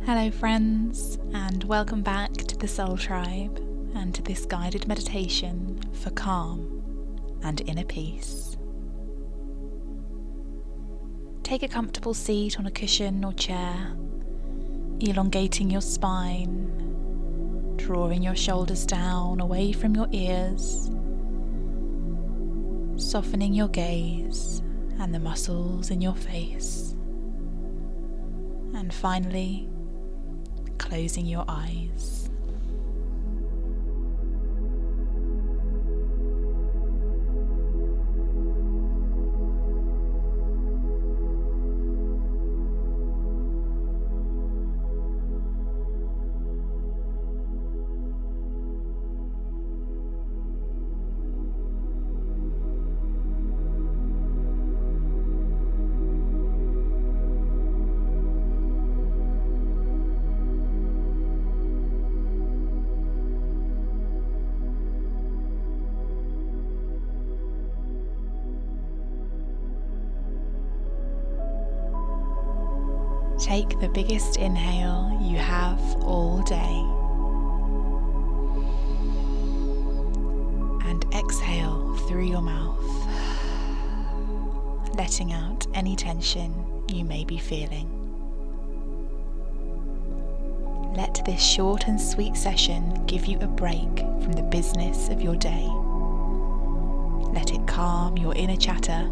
Hello friends, and welcome back to the Soul Tribe and to this guided meditation for calm and inner peace. Take a comfortable seat on a cushion or chair, elongating your spine, drawing your shoulders down away from your ears, softening your gaze and the muscles in your face, and finally closing your eyes. Take the biggest inhale you have all day and exhale through your mouth, letting out any tension you may be feeling. Let this short and sweet session give you a break from the business of your day. Let it calm your inner chatter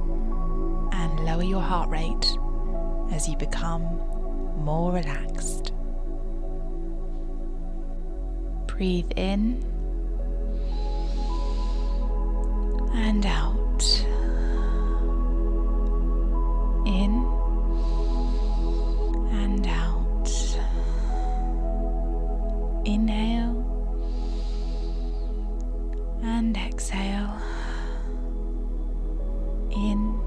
and lower your heart rate as you become more relaxed. Breathe in and out. In and out. Inhale and exhale. In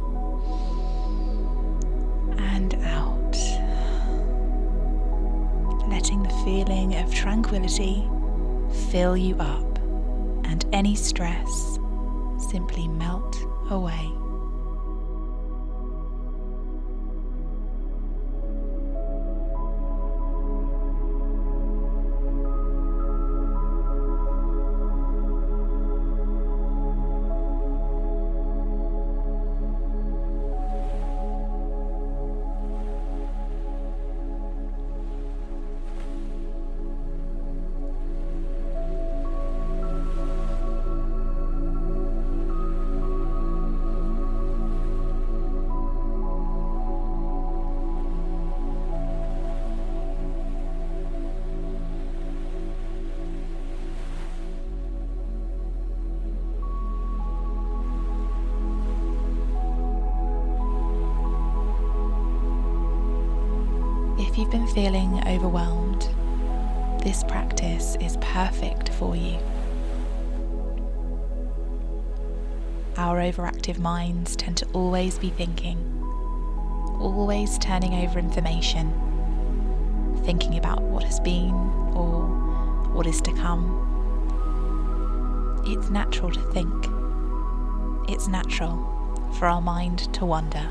and out. Letting the feeling of tranquility fill you up and any stress simply melt away. If you've been feeling overwhelmed, this practice is perfect for you. Our overactive minds tend to always be thinking, always turning over information, thinking about what has been or what is to come. It's natural to think. It's natural for our mind to wander.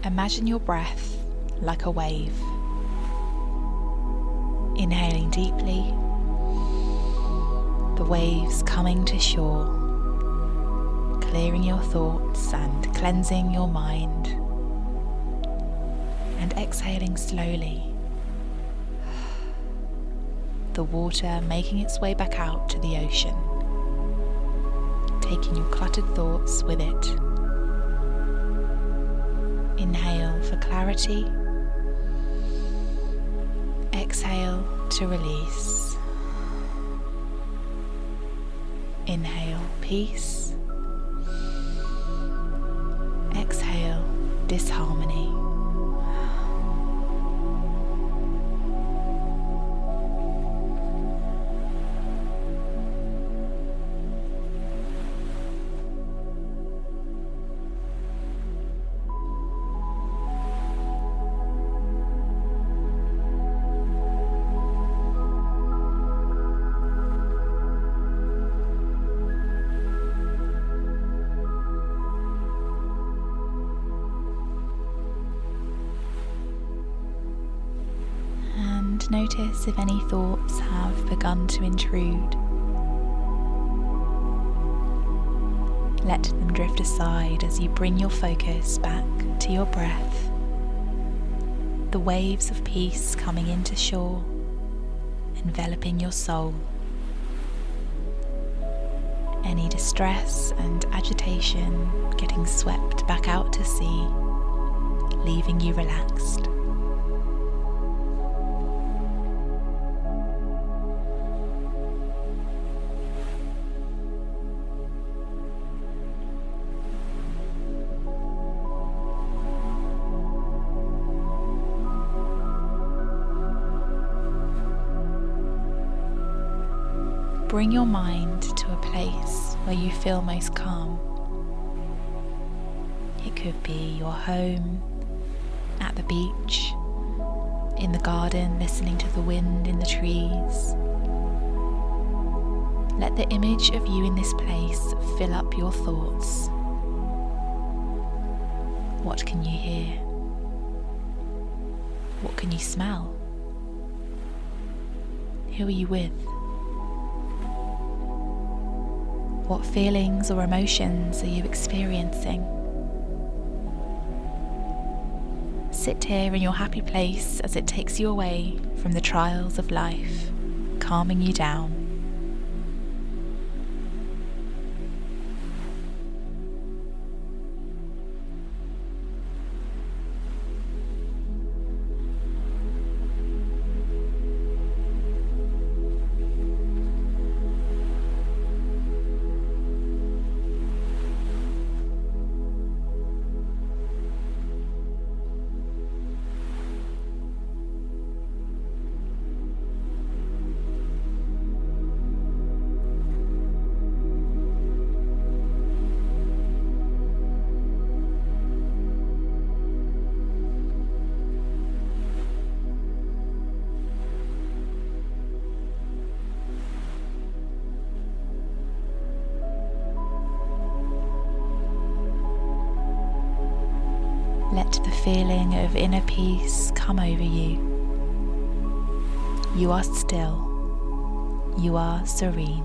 Imagine your breath like a wave. Inhaling deeply, the waves coming to shore, clearing your thoughts and cleansing your mind, and exhaling slowly, the water making its way back out to the ocean, taking your cluttered thoughts with it. Inhale for clarity. Exhale to release. Inhale, peace. Exhale, disharmony. Notice if any thoughts have begun to intrude. Let them drift aside as you bring your focus back to your breath, the waves of peace coming into shore, enveloping your soul. Any distress and agitation getting swept back out to sea, leaving you relaxed. Bring your mind to a place where you feel most calm. It could be your home, at the beach, in the garden, listening to the wind in the trees. Let the image of you in this place fill up your thoughts. What can you hear? What can you smell? Who are you with? What feelings or emotions are you experiencing? Sit here in your happy place as it takes you away from the trials of life, calming you down. Let the feeling of inner peace come over you. You are still. You are serene.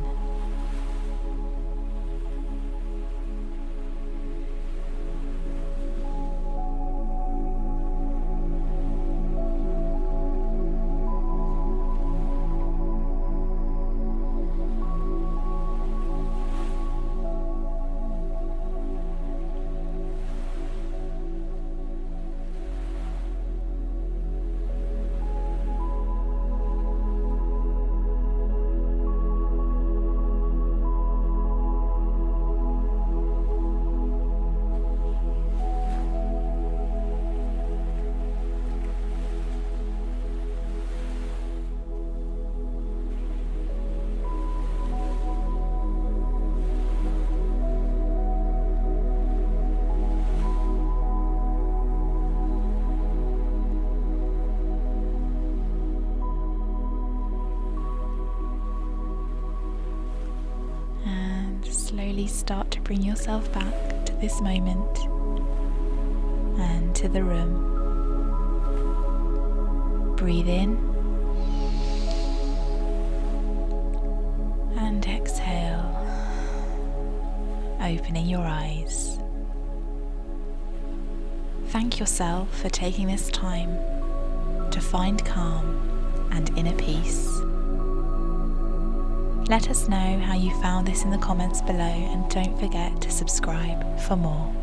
Slowly start to bring yourself back to this moment and to the room. Breathe in and exhale, opening your eyes. Thank yourself for taking this time to find calm and inner peace. Let us know how you found this in the comments below, and don't forget to subscribe for more.